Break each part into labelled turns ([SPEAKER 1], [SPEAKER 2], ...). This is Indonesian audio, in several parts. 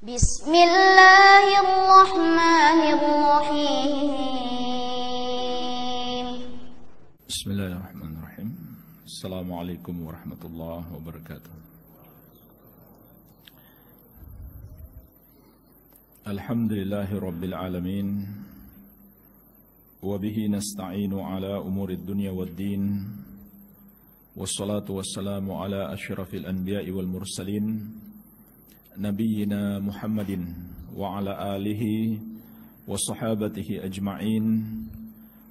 [SPEAKER 1] Bismillahirrahmanirrahim.
[SPEAKER 2] Bismillahirrahmanirrahim. Assalamualaikum warahmatullahi wabarakatuh. Alhamdulillahi rabbil alamin. Wabihi nasta'inu ala umurid dunya waddin. Wassalatu wassalamu ala asyrafil anbiya'i wal mursalin, Nabiyyina Muhammadin wa ala alihi wa sahabatihi ajma'in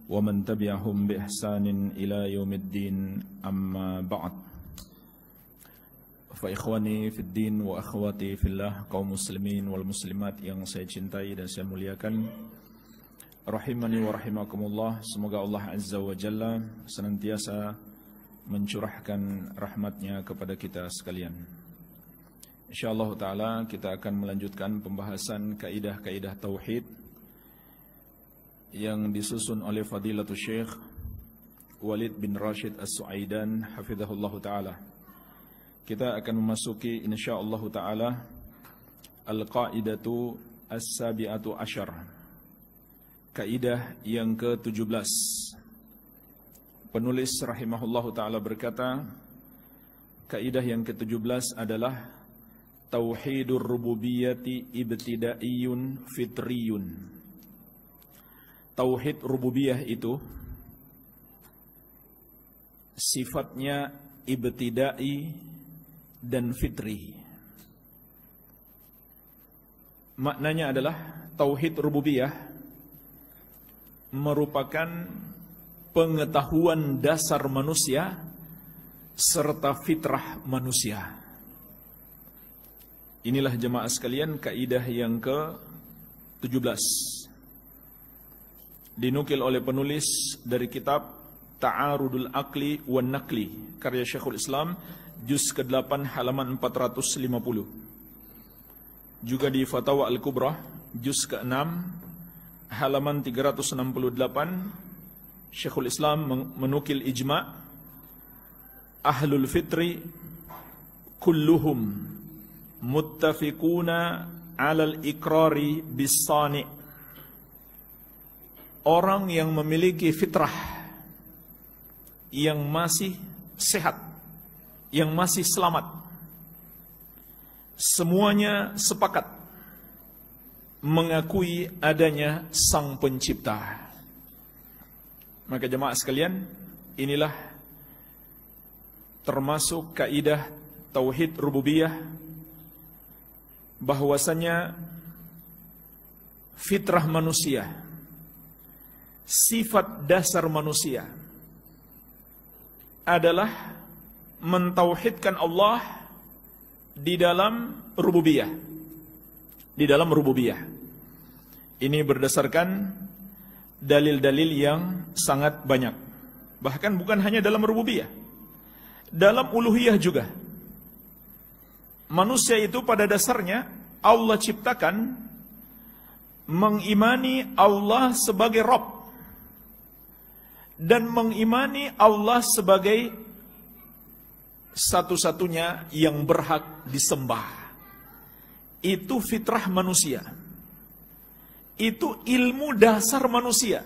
[SPEAKER 2] wa man tabi'ahum bi ihsanin ila yaumiddin, amma ba'd. Fa ikhwani fid din wa akhwati fillah, kaum muslimin wal muslimat yang saya cintai dan saya muliakan, rahimani wa rahimakumullah. Semoga Allah Azza wa Jalla senantiasa mencurahkan rahmatnya kepada kita sekalian. InsyaAllah ta'ala kita akan melanjutkan pembahasan kaidah-kaidah tauhid yang disusun oleh Fadilatul Syekh Walid bin Rashid As-Suaidan hafizahullah ta'ala. Kita akan memasuki insyaallah ta'ala Al-Qaidatu As-Sabi'atu Asyar, kaidah yang ke-17. Penulis rahimahullah ta'ala berkata, kaidah yang ke-17 adalah Tauhidur rububiyyati ibtidaiyun fitriyun. Tauhid rububiyah itu sifatnya ibtidai dan fitri. Maknanya adalah tauhid rububiyah merupakan pengetahuan dasar manusia serta fitrah manusia. Inilah jemaah sekalian kaidah yang ke-17. Dinukil oleh penulis dari kitab Ta'arudul Aqli wan Naqli karya Syekhul Islam juz ke-8 halaman 450. Juga di Fatawa Al-Kubra juz ke-6 halaman 368, Syekhul Islam menukil ijma' ahlul fitri kulluhum muttafiquna 'alal iqrari bis-sani'. Orang yang memiliki fitrah yang masih sehat, yang masih selamat, semuanya sepakat mengakui adanya Sang Pencipta. Maka jemaah sekalian, inilah termasuk kaidah tauhid rububiyah, bahwasanya fitrah manusia, sifat dasar manusia adalah mentauhidkan Allah di dalam rububiyah. Di dalam rububiyah. Ini berdasarkan dalil-dalil yang sangat banyak. Bahkan bukan hanya dalam rububiyah, dalam uluhiyah juga. Manusia itu pada dasarnya Allah ciptakan mengimani Allah sebagai Rabb dan mengimani Allah sebagai satu-satunya yang berhak disembah. Itu fitrah manusia. Itu ilmu dasar manusia.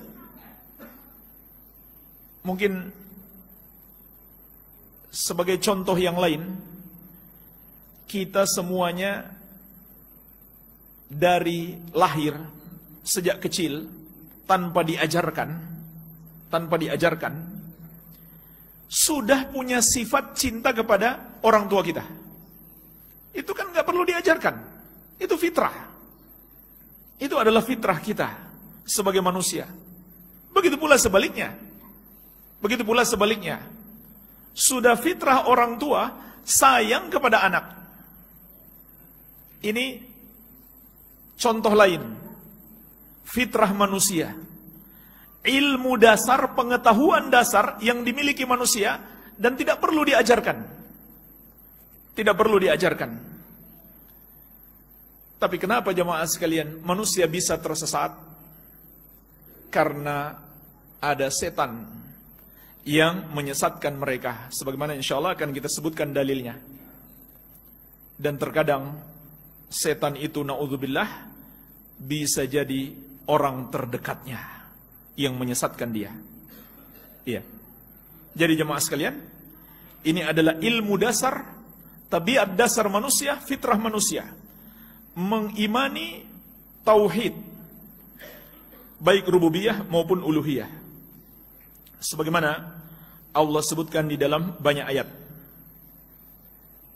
[SPEAKER 2] Mungkin sebagai contoh yang lain, kita semuanya dari lahir sejak kecil tanpa diajarkan sudah punya sifat cinta kepada orang tua kita. Itu kan gak perlu diajarkan. Itu fitrah. Itu adalah fitrah kita sebagai manusia. Begitu pula sebaliknya. Sudah fitrah orang tua sayang kepada anak. Ini contoh lain. Fitrah manusia. Ilmu dasar, pengetahuan dasar yang dimiliki manusia dan tidak perlu diajarkan. Tidak perlu diajarkan. Tapi kenapa jemaah sekalian manusia bisa tersesat? Karena ada setan yang menyesatkan mereka. Sebagaimana insya Allah akan kita sebutkan dalilnya. Dan terkadang setan itu na'udzubillah bisa jadi orang terdekatnya yang menyesatkan dia. Iya. Jadi jemaah sekalian, ini adalah ilmu dasar, tabiat dasar manusia, fitrah manusia, mengimani tauhid, baik rububiyah maupun uluhiyah. Sebagaimana Allah sebutkan di dalam banyak ayat.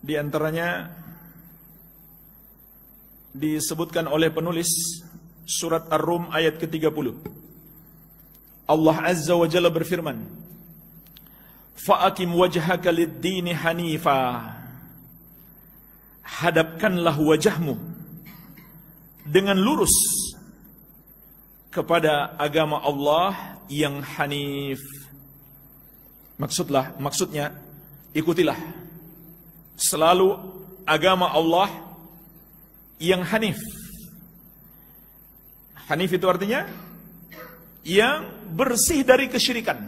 [SPEAKER 2] Di antaranya disebutkan oleh penulis surat Ar-Rum ayat ke-30. Allah Azza wa Jalla berfirman, "Fa'akim wajhaka lid-dini hanifa." Hadapkanlah wajahmu dengan lurus kepada agama Allah yang hanif. Maksudnya ikutilah selalu agama Allah yang hanif. Hanif itu artinya yang bersih dari kesyirikan,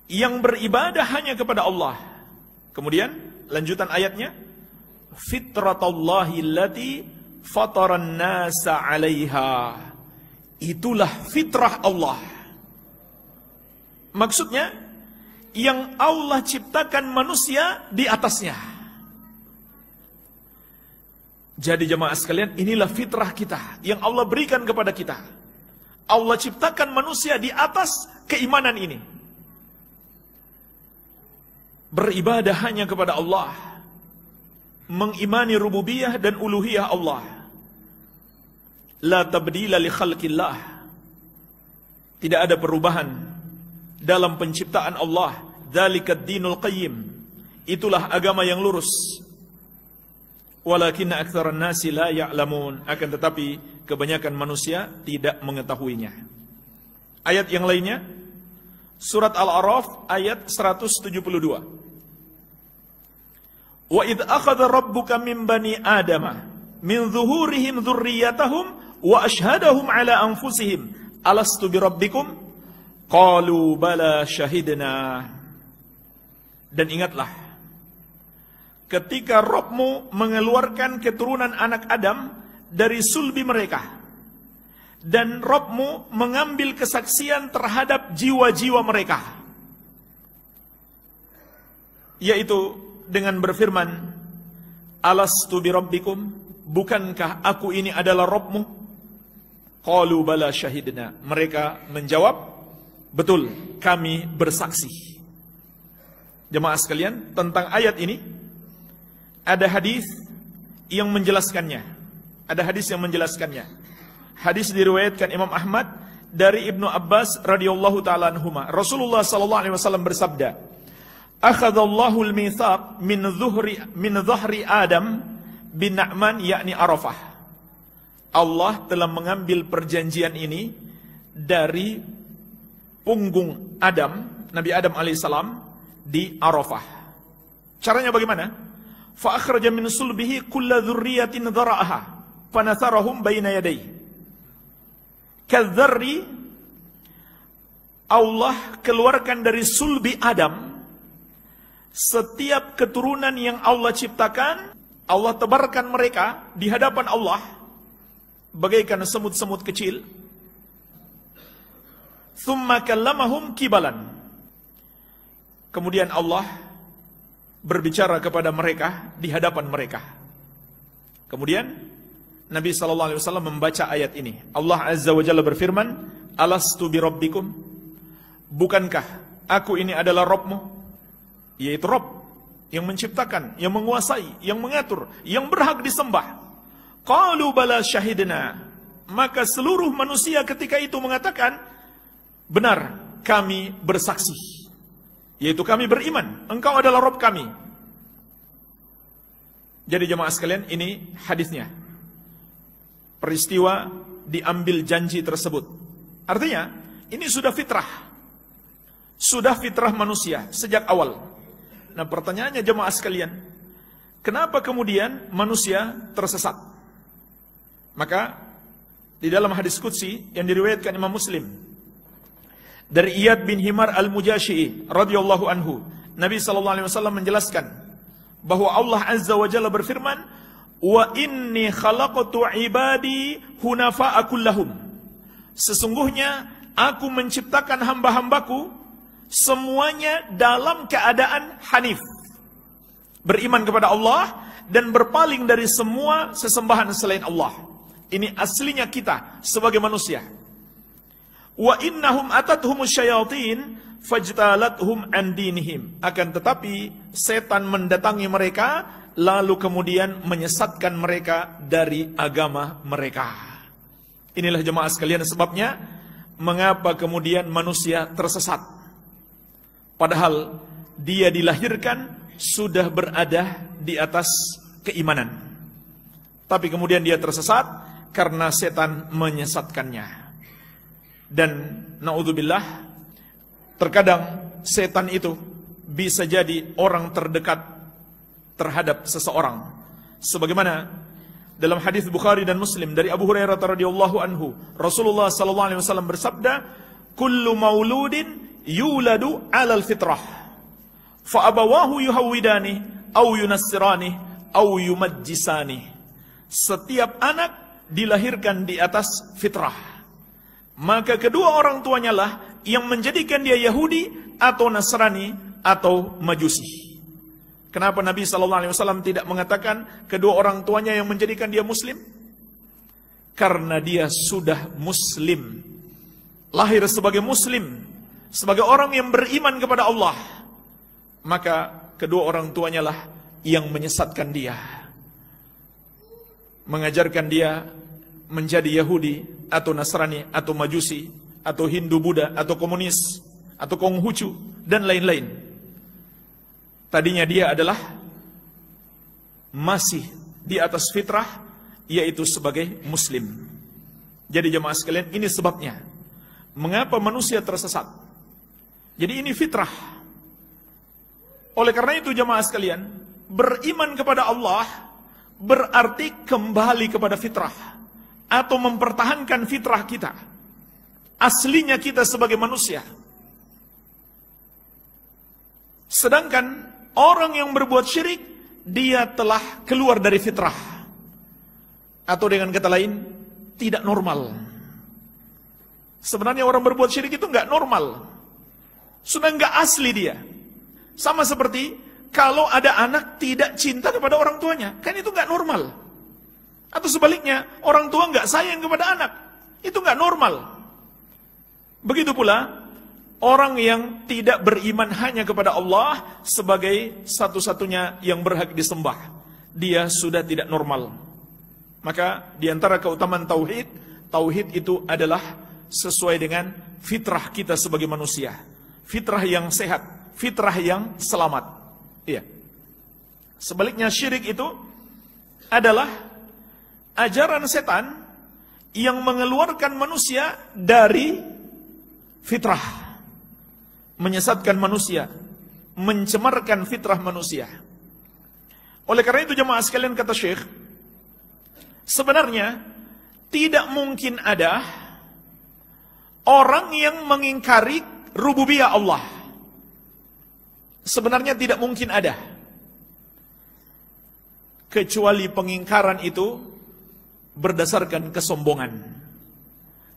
[SPEAKER 2] yang beribadah hanya kepada Allah. Kemudian lanjutan ayatnya, fitratallahi allati fataran nasa 'alaiha. Itulah fitrah Allah. Maksudnya yang Allah ciptakan manusia di atasnya. Jadi jemaah sekalian, inilah fitrah kita yang Allah berikan kepada kita. Allah ciptakan manusia di atas keimanan ini. Beribadah hanya kepada Allah, mengimani rububiyah dan uluhiyah Allah. La tabdila li khalqillah. Tidak ada perubahan dalam penciptaan Allah. Dzalikad dinul qayyim. Itulah agama yang lurus. Walakinna aktsaran nasi la ya'lamun. Akan tetapi kebanyakan manusia tidak mengetahuinya. Ayat yang lainnya, surat Al-A'raf ayat 172. Wa idh akhadha rabbuka min bani adama min zuhurihim dzurriyyatahum wa ashhadahum ala anfusihim alastu bi rabbikum qalu bala syahidna. Dan ingatlah ketika Rabbmu mengeluarkan keturunan anak Adam dari sulbi mereka, dan Rabbmu mengambil kesaksian terhadap jiwa-jiwa mereka, yaitu dengan berfirman, alastu bi rabbikum, bukankah aku ini adalah Rabbmu? Qalu bala syahidna. Mereka menjawab, betul, kami bersaksi. Jemaah sekalian, tentang ayat ini ada hadis yang menjelaskannya. Ada hadis yang menjelaskannya. Hadis diriwayatkan Imam Ahmad dari Ibnu Abbas radhiyallahu taala anhuma. Rasulullah sallallahu alaihi wasallam bersabda, "Akhadallahu al-mitsaq min dhahri Adam bin Na'man yakni Arafah." Allah telah mengambil perjanjian ini dari punggung Adam, Nabi Adam alaihissalam di Arafah. Caranya bagaimana? Fa akhraja min sulbihi kulla dzurriyyatin dzara'aha fanatharahum baina yadayhi. Kadzarri, Allah keluarkan dari sulbi Adam setiap keturunan yang Allah ciptakan, Allah tebarkan mereka di hadapan Allah bagaikan semut-semut kecil. Tsumma kallamahum kibalan. Kemudian Allah berbicara kepada mereka di hadapan mereka. Kemudian Nabi SAW membaca ayat ini. Allah Azza wa Jalla berfirman, alastu bi rabbikum, bukankah aku ini adalah Rabbmu? Yaitu Rabb yang menciptakan, yang menguasai, yang mengatur, yang berhak disembah. Qalu bala syahidna. Maka seluruh manusia ketika itu mengatakan, benar, kami bersaksi. Yaitu kami beriman, engkau adalah Rabb kami. Jadi jemaah sekalian, ini hadisnya. Peristiwa diambil janji tersebut. Artinya, ini sudah fitrah. Sudah fitrah manusia sejak awal. Nah, pertanyaannya jemaah sekalian, kenapa kemudian manusia tersesat? Maka di dalam hadis qudsi yang diriwayatkan Imam Muslim dari Iyad bin Himar al-Mujashi'i radhiyallahu anhu, Nabi sallallahu alaihi wasallam menjelaskan bahwa Allah Azza wa Jalla berfirman, Wa inni khalaqtu ibadi hunafa'a kullahum. Sesungguhnya aku menciptakan hamba-hambaku semuanya dalam keadaan hanif, beriman kepada Allah dan berpaling dari semua sesembahan selain Allah. Ini aslinya kita sebagai manusia. Wa innahum atathumus syayatin fajtalathum an dinihim. Akan tetapi setan mendatangi mereka lalu kemudian menyesatkan mereka dari agama mereka. Inilah jemaah sekalian sebabnya mengapa kemudian manusia tersesat. Padahal dia dilahirkan sudah berada di atas keimanan. Tapi kemudian dia tersesat karena setan menyesatkannya. Dan naudzubillah, terkadang setan itu bisa jadi orang terdekat terhadap seseorang. Sebagaimana dalam hadis Bukhari dan Muslim dari Abu Hurairah radhiyallahu anhu, Rasulullah sallallahu alaihi wasallam bersabda, "Kullu mauludin yuladu 'alal fitrah, fa abawahu yuhawidani aw yunassirani aw yumajjisani." Setiap anak dilahirkan di atas fitrah, maka kedua orang tuanya lah yang menjadikan dia Yahudi atau Nasrani atau Majusi. Kenapa Nabi SAW tidak mengatakan kedua orang tuanya yang menjadikan dia Muslim? Karena dia sudah Muslim, lahir sebagai Muslim, sebagai orang yang beriman kepada Allah. Maka kedua orang tuanya lah yang menyesatkan dia, mengajarkan dia menjadi Yahudi atau Nasrani atau Majusi atau Hindu Buddha atau komunis atau Konghucu dan lain-lain. Tadinya dia adalah masih di atas fitrah, yaitu sebagai Muslim. Jadi jemaah sekalian, ini sebabnya mengapa manusia tersesat. Jadi ini fitrah. Oleh karena itu jemaah sekalian, beriman kepada Allah berarti kembali kepada fitrah atau mempertahankan fitrah kita, aslinya kita sebagai manusia. Sedangkan orang yang berbuat syirik, dia telah keluar dari fitrah. Atau dengan kata lain, tidak normal. Sebenarnya orang berbuat syirik itu nggak normal. Sudah nggak asli dia. Sama seperti kalau ada anak tidak cinta kepada orang tuanya, kan itu nggak normal. Atau sebaliknya, orang tua nggak sayang kepada anak, itu nggak normal. Begitu pula orang yang tidak beriman hanya kepada Allah sebagai satu-satunya yang berhak disembah, dia sudah tidak normal. Maka diantara keutamaan tauhid, tauhid itu adalah sesuai dengan fitrah kita sebagai manusia, fitrah yang sehat, fitrah yang selamat. Iya. Sebaliknya syirik itu adalah ajaran setan yang mengeluarkan manusia dari fitrah, menyesatkan manusia, mencemarkan fitrah manusia. Oleh karena itu jemaah sekalian, kata Syekh, sebenarnya tidak mungkin ada orang yang mengingkari rububiyah Allah. Sebenarnya tidak mungkin ada, kecuali pengingkaran itu berdasarkan kesombongan.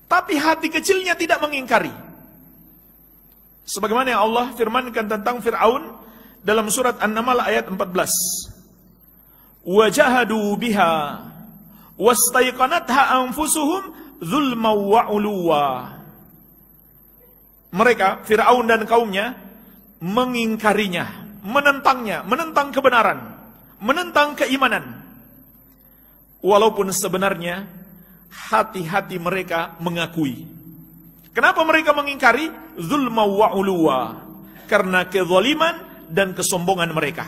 [SPEAKER 2] Tapi hati kecilnya tidak mengingkari. Sebagaimana yang Allah firmankan tentang Fir'aun dalam surat An-Naml ayat 14. Wajahadu biha wastaiqanatha anfusuhum zulman wa 'uluwa. Mereka, Fir'aun dan kaumnya, mengingkarinya, menentangnya, menentang kebenaran, menentang keimanan. Walaupun sebenarnya hati-hati mereka mengakui. Kenapa mereka mengingkari? Zulma wa 'uluwa. Karena kezaliman dan kesombongan mereka.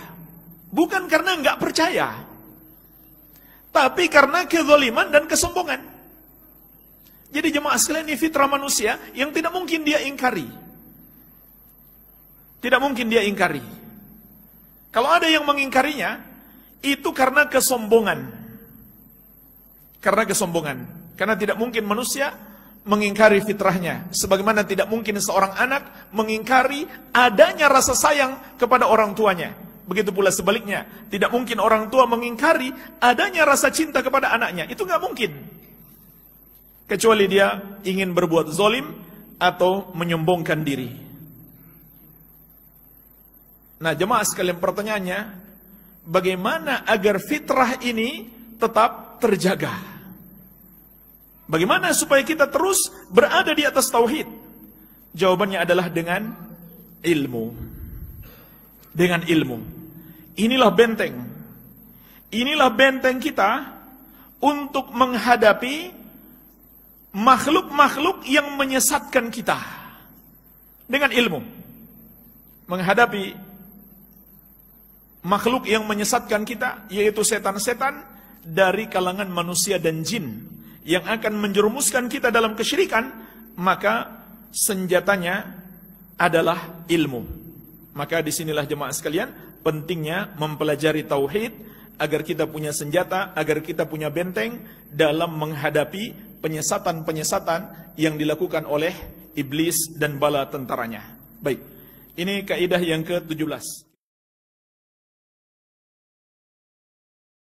[SPEAKER 2] Bukan karena enggak percaya, tapi karena kezaliman dan kesombongan. Jadi jemaah sekalian, ini fitrah manusia yang tidak mungkin dia ingkari. Tidak mungkin dia ingkari. Kalau ada yang mengingkarinya, itu karena kesombongan. Karena kesombongan. Karena tidak mungkin manusia mengingkari fitrahnya. Sebagaimana tidak mungkin seorang anak mengingkari adanya rasa sayang kepada orang tuanya. Begitu pula sebaliknya, tidak mungkin orang tua mengingkari adanya rasa cinta kepada anaknya. Itu nggak mungkin. Kecuali dia ingin berbuat zalim atau menyombongkan diri. Nah, jemaah sekalian, pertanyaannya, bagaimana agar fitrah ini tetap terjaga? Bagaimana supaya kita terus berada di atas tauhid? Jawabannya adalah dengan ilmu. Dengan ilmu. Inilah benteng. Inilah benteng kita untuk menghadapi makhluk-makhluk yang menyesatkan kita. Dengan ilmu. Menghadapi makhluk yang menyesatkan kita, yaitu setan-setan dari kalangan manusia dan jin yang akan menjerumuskan kita dalam kesyirikan, maka senjatanya adalah ilmu. Maka disinilah jemaah sekalian, pentingnya mempelajari tauhid agar kita punya senjata, agar kita punya benteng dalam menghadapi penyesatan-penyesatan yang dilakukan oleh iblis dan bala tentaranya. Baik, ini kaidah yang ke-17.